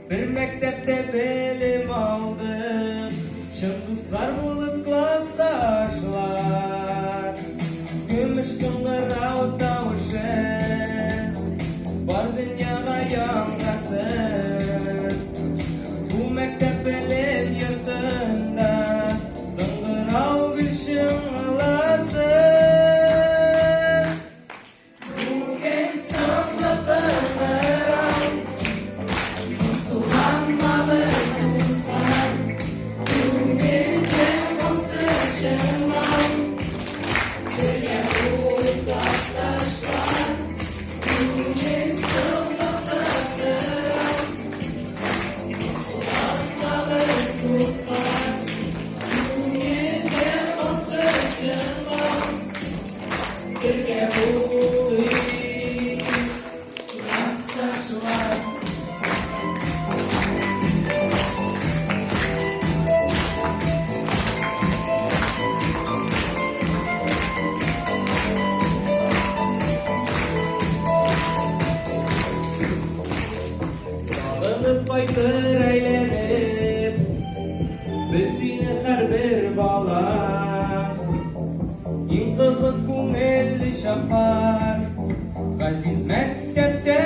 Bir mektepte bilim aldım, şıldızlar bulup klasdaşlar. Gümüş kıngırağı tavışı var dünyada yangasın. Bu mektep bilim yurtunda kıngırağı gülşün alasın. Bugün sonunda kıngırağı Sağlanıp baytır eylenip bizini her bir bala. Kızık kunelli şapar gaziz mektepte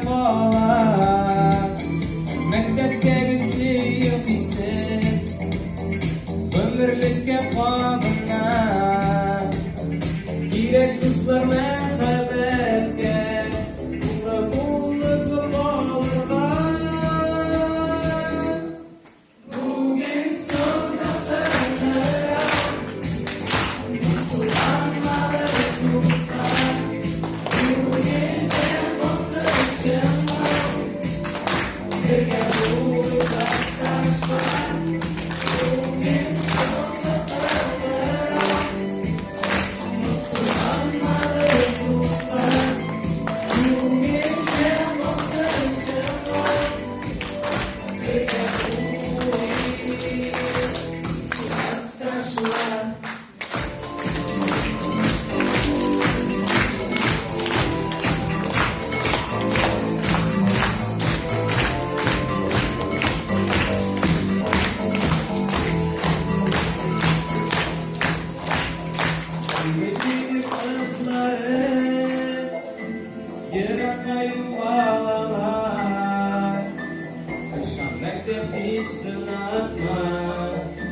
kalan. Mektepte gitsin ise ömürlükke kanına. Girek kızlar mehbetke umra bulduk balırlar. Bugün sonunda kırkırar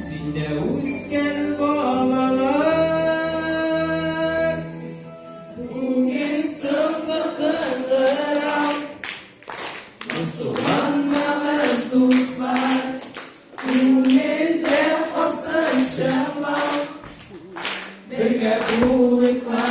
Sinde usken balalar. Bugün sonunda kıngırağı Musulmanmağız dostlar. Ümelde olsun şanlar. Birge buliklar.